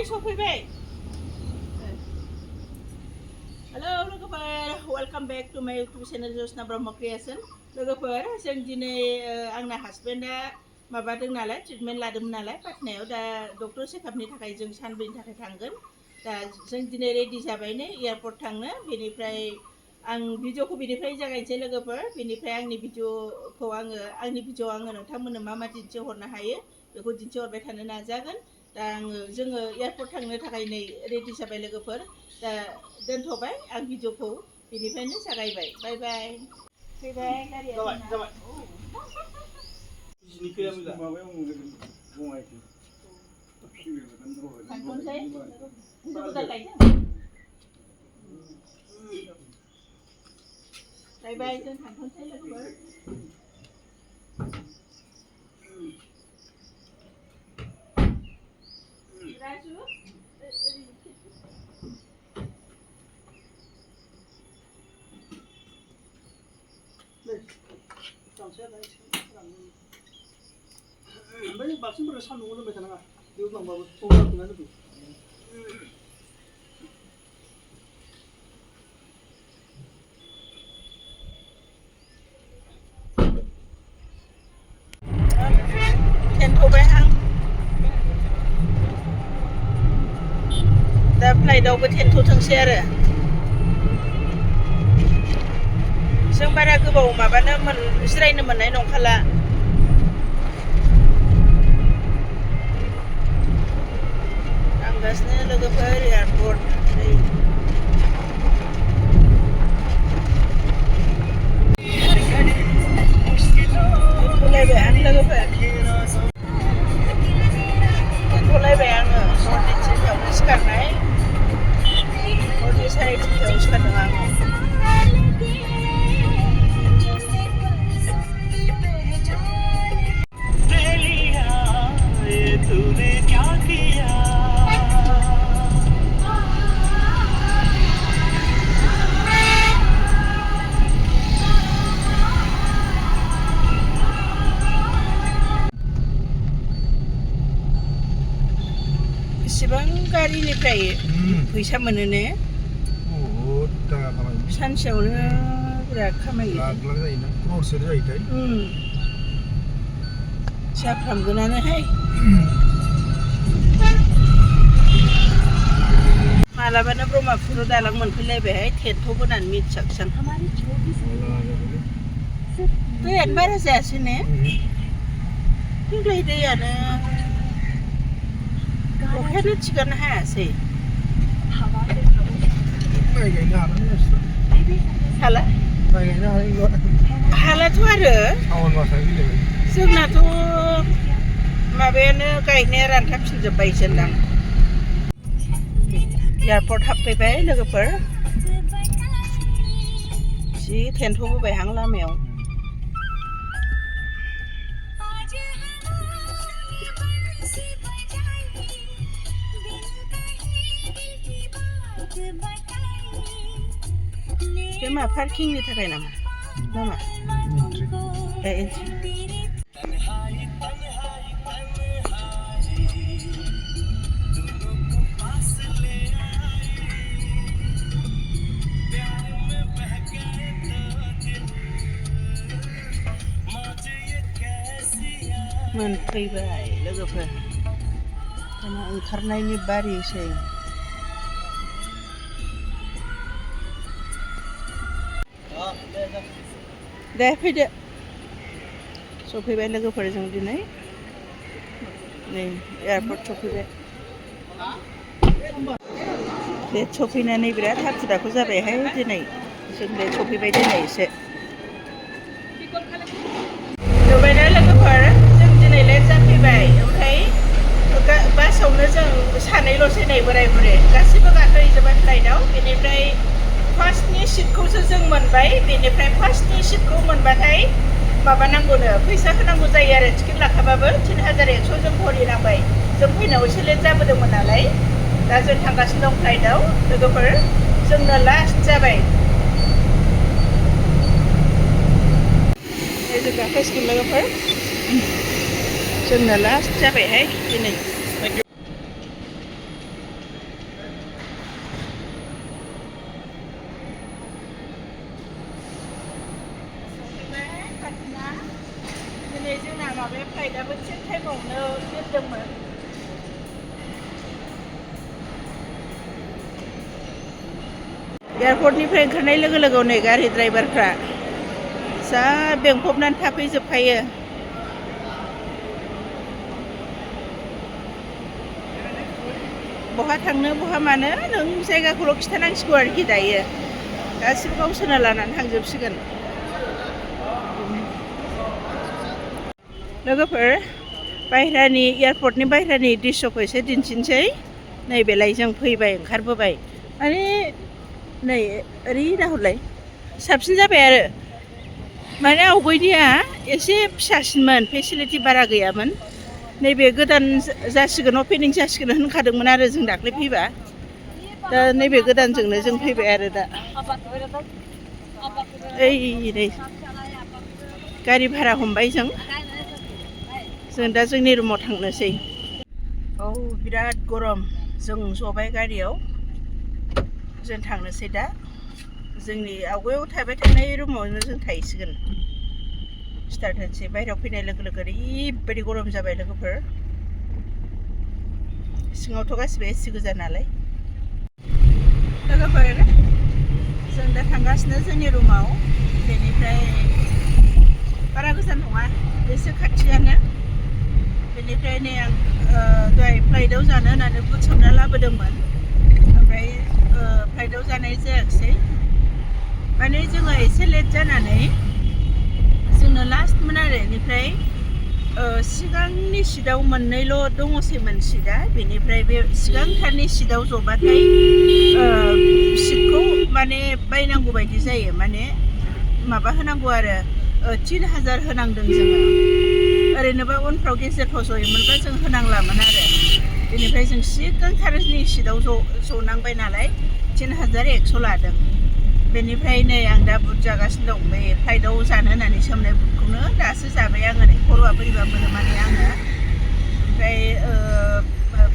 सफैबाय हेलो लोगोफोर welcome back to माय यूट्यूब चैनल जसना ब्रह्म क्रिएशन लोगोफोर जों दिनै आंना हासबेन्डआ माबादों नालाय ट्रिटमेन्ट लादोंमोन नालाय पाटनायाव दा डक्टर चेकआपनि थाखाय जों सानब्रैनि थाखाय थांगोन दा जों दिनै रेडि जाबायनो एयारपर्ट थांनो बेनिफ्राय आं भिडिअखौ बेनिफ्राय जागायनोसै लोगोफोर बेनिफ्राय आंनि भिडिअखौ आंनि भिडिअ आङो नोंथांमोननो मा दिन्थिहरनो हायो बेखौ दिन्थिहरबाय थानो नाजागोन दा जोङो एयारपर्ट थांनो थाखाय नै रेडि जाबाय लोगोफोर दा दोनथ'बाय आं भिडिअखौ बेनिफ्रायनो जागायबाय बाय बाय फैबाय गारिया जाबाय बाय बाय जों थांथ'नोसै लोगोफोर राजु ओमफ्राय बांसिनफोरा सान्दुंआव दोनबाय थानाङा बेयाव लांबाबो अब्ला दोनना दोनदो दोनथ'बाय आं दा फ्लाइटआवबो दोनथ'थोंसै आरो जों बारा गोबाव जिरायनो मोननाय नंखाला थांगासिनो लोगोफोर एयारपर्ट दोनथ'लायबाय आं लोगोफोर दोनथ'लायबाय आङो हरनि थिनथायावनो सिखारनाय हरनि 3:30 सिखारदों आं बेसेबां गारिनिफ्राय फैसा मोनो ने बहुद थाखा खामायो सानसेयावनो बिराद खामायो लाख जायोना क्ररसो जायोथाय जाफ्रामगोनानोहाय मालाबानो ब्रह्मपुत्र दालां मोनफैलायबायहाय थेन्थ'बोनानै मिथिसाखिसां दैयानो बारा जायासै ने देग्लाय दैयानो अखायानो थिगानो हायासै माइ गायनो हाला माइ गायनो हानाय हालाथ' आरो सावन मासआ फैलायबाय जोंनाथ' माबायानो गायनाया रानथाबफिनजोब्बायसो दां एयारपर्ट हाबफैबाय लोगोफोर जि थेन्थ'बोबायहां लामायाव बे मा पार्किंनि थाखाय नामा नामा एन्ट्रि मोनफैबाय लोगोफोर दाना ओंखारनायनि बारिसै दे फैदो सफैबाय लोगोफोर जों दिनै नै एयारपर्ट सफैबाय दे सफैनानै बिराद हाखु दाखु जाबायहाय दिनै जों दे सफैबाय दिनै एसे नुबायना लोगोफोर जों दिनै लेट जाफैबाय ओमफ्राय बासावनो जों सानैल'सै नै बोराय बुरै गासैबो गाखोहैजोब्बाय फ्लाइटआव बेनिफ्राय फार्स्टनि सिटखौसो जों मोनबाय बेनिफ्राय फार्स्टनि सिटखौ मोनबाथाय माबा नांगौनो फैसा होनांगौ जायो आरो टिकेट लाखाबाबो 3100 जों भरिनांबाय जों फैनायाव एसे लेट जाबोदोंमोन नालाय दा जों थांगासिनो दं फ्लाइटआव लोगोफोर जोंनो लास्ट जाबाय जों गाखोसिगोन लोगोफोर जोंनो लास्ट जाबायहाय दिनै दा मोनसे टाइमावनो बिरदोंमोन एयारपर्टनिफ्राय ओंखारनाय लोगो लोगो नै गारि ड्राइभारफ्रा जा बेंफबनानै थाफैजोबखायो बहा थांनो बहा मानो नों जायगाखौल' खिथानांसिगौ आरोखि दायो गासिबो गावसोरनो लानानै थांजोबसिगोन लोगोफोर बायह्रानि एयारपर्टनि बायह्रानि दृश्यखौ एसे दिन्थिनोसै नैबेलाय जों फैबाय ओंखारबोबाय माने नै ओरै नाहरलाय साबसिन जाबाय आरो माने आवगायनिया एसे फिसासिनमोन फेसिलिटि बारा गैयामोन नैबे गोदान जासिगोन अपेनिं जासिगोन होनखादोंमोन आरो जों दाख्लै फैबा दा नैबे गोदानजोंनो जों फैबाय आरो दा ओइ नै गारि भारा हमबाय जों दा जोंनि रुमाव थांनोसै औ बिराद गरम जों जबाय गारियाव जों थांनोसै दा जोंनि आवगायाव थाबाय थानाय रुमावनो जों थाहैसिगोन स्टार्ट होनोसै बायह्रायाव फैनाय लोगो लोगो ओरैबायदि गरम जाबाय लोगोफोर सिङावथ' गासिबो एसि गोजा नालाय लोगोफोर जों दा थांगासिनो जोंनि रुमाव बेनिफ्राय बारा गोजान नङा एसे खाथियानो बेनिफ्राय नै आं दहाय फ्लाइटआव जानो होननानै बुथुमना लाबोदोंमोन ओमफ्राय फ्लाइटआव जानाय जायाखिसै माने जोङो एसे लेट जानानै जोंनो लास्टमोन आरो बेनिफ्राय सिगांनि सिटआव मोननैल' दङसैमोन सिटआ बेनिफ्राय बे सिगांथारनि सिटआव जबाथाय सिटखौ माने बायनांगौ बायदि जायो माने माबा होनांगौ आरो 3000 होनांदों जोङो ओरैनोबा उनफ्राव गेजेरफ्राव जयोमोनबा जों होनांलामोन आरो बेनिफ्राय जों सिगांथारनि सिटआव जनांबाय नालाय 3100 लादों बेनिफ्राय नै आं दा बुट जागासिनो दं बे फ्लाइटआव जानो होननानै सोमनाय बुटखौनो दासो जाबाय आङो नै खर'आ बोरैबा मोनो माने आङो ओमफ्राय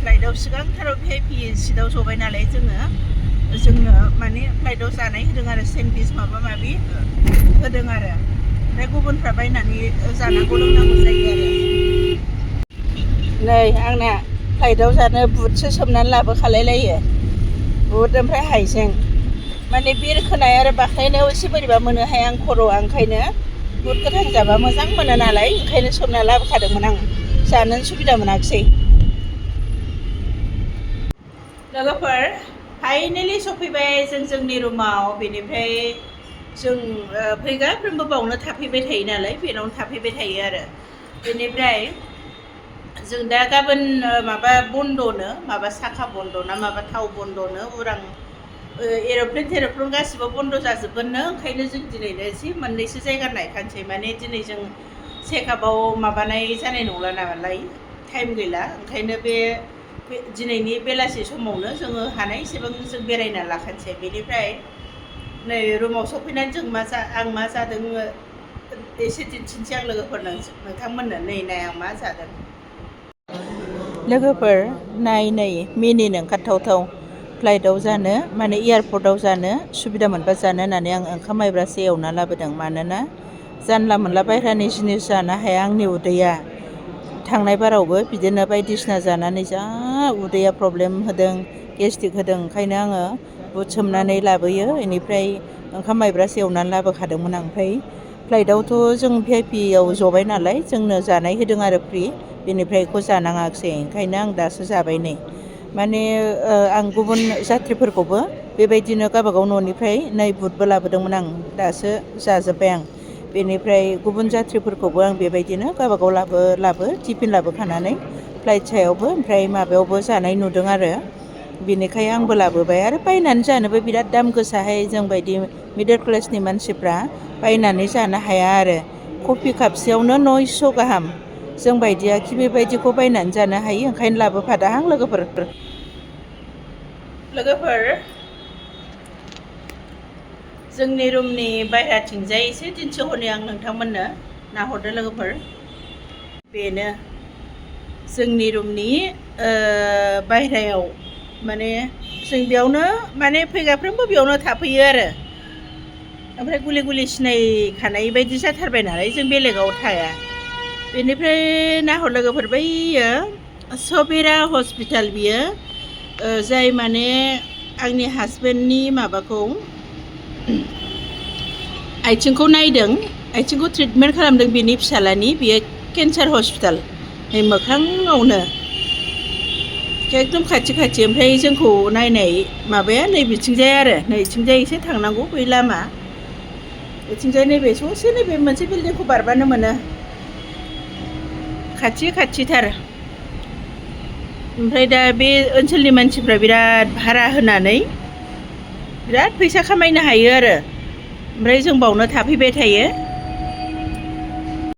फ्लाइटआव सिगांथाराव भिआइपि सिटआव जबाय नालाय जोंनो माने फ्लाइटआव जानाय होदों आरो सेन्डविच माबा माबि होदों आरो ओमफ्राय गुबुनफ्रा बायनानै जानांगौ लोंनांगौ जायो आरो नै आंना फ्लाइटआव जानो बुटसो सोमनानै लाबोखालाय लायो बुट ओमफ्राय हाइजें माने बिरखोनाय आरो बाख्लायनायाव एसे बोरैबा मोनोहाय आं खर'आ ओंखायनो बुट गोथां जाबा मोजां मोनो नालाय ओंखायनो सोमना लाबोखादोंमोन आं जानो सुबिदा मोनाखिसै लोगोफोर फाइनेलि सफैबाय जों जोंनि रुमाव बेनिफ्राय जों फैगाफ्रोमबो बावनो थाफैबाय थायो नालाय बेनावनो थाफैबाय थायो आरो बेनिफ्राय जों दा गाबोन माबा बन्द'नो माबा साखा बन्द' ना माबा थाव बन्द'नो उरां एर'प्लेन गासिबो बन्द' जाजोबगोननो ओंखायनो जों दिनैनो एसे मोननैसो जायगा नायखानोसै माने दिनै जों चेकआपआव माबानाय जानाय नंला नालाय टाइम गैला ओंखायनो बे दिनैनि बेलासि समावनो जोङो हानाय एसेबां जों बेरायना लाखानोसै बेनिफ्राय नै रुमाव सफैनानै जों आं मा जादों एसे दिन्थिनोसै आं लोगोफोर नोंथांमोननो नै नाय आं मा जादों लोगोफोर नै मिनिनो ओंखारथावथाव फ्लाइटआव जानो माने एयारपर्टआव जानो सुबिदा मोनबा जानो होननानै आं ओंखाम माइब्रासो एवना लाबोदों मानोना जानला मोनला बायह्रानि जिनिस जानो हाया आंनि उदैया थांनाय बारावबो बिदिनो बायदिसिना जानानै जा उदैया प्रब्लेम होदों गेस्ट्रिक होदों ओंखायनो आङो बुट सोमनानै लाबोयो बेनिफ्राय ओंखाम माइब्रासो एवनानै लाबोखादोंमोन आं ओमफ्राय फ्लाइटआवथ' जों भिआइपिआव जबाय नालाय जोंनो जानाय होदों आरो फ्रि बेनिफ्राय बेखौ जानाङाखिसै ओंखायनो आं दासो जाबाय नै माने आं गुबुन जात्रिफोरखौबो बेबायदिनो गावबागाव न'निफ्राय नै बुटबो लाबोदोंमोन आं दासो जाजोब्बाय आं बेनिफ्राय गुबुन जात्रिफोरखौबो आं बेबायदिनो गावबागाव लाबो टिफिन लाबोखानानै फ्लाइट सायावबो ओमफ्राय माबायावबो जानाय नुदों आरो बेनिखायनो आंबो लाबोबाय आरो बायनानै जानोबो बिराद दाम गोसाहाय जों बायदि मिडल क्लासनि मानसिफ्रा बायनानै जानो हाया आरो कफि कापसेयावनो 900 गाहाम जों बायदिया खि बेबायदिखौ बायनानै जानो हायो ओंखायनो लाबोफादाहां लोगोफोर जोंनि रुमनि बायह्राथिंजाय एसे दिन्थिहरनि आं नोंथांमोननो नाहरदो लोगोफोर बेनो जोंनि रुमनि बायह्रायाव माने जों बेयावनो माने फैगाफ्रोमबो बेयावनो थाफैयो आरो ओमफ्राय गुलि सिनायखानाय बायदि जाथारबाय नालाय जों बेलेगाव थाया बेनिफ्राय नाहर लोगोफोर बैयो सबिरा हस्पिटाल बियो जाय माने आंनि हासबेन्डनि माबाखौ आथिंखौ नायदों आथिंखौ ट्रिटमेन्ट खालामदों बिनि फिसालानि बियो केन्सार हस्पिटाल नै मोखाङावनो एकदम खाथि खाथि ओमफ्राय जोंखौ नायनाय माबाया नैबेथिंजाय आरो नैथिंजाय एसे थांनांगौ बै लामा बेथिंजाय नैबे ससे नैबे मोनसे बिल्डिंखौ बारबानो मोनो खाथि खाथिथार ओमफ्राय दा बे ओनसोलनि मानसिफ्रा बिराद भारा होनानै बिराद फैसा खामायनो हायो आरो ओमफ्राय जों बावनो थाफैबाय थायो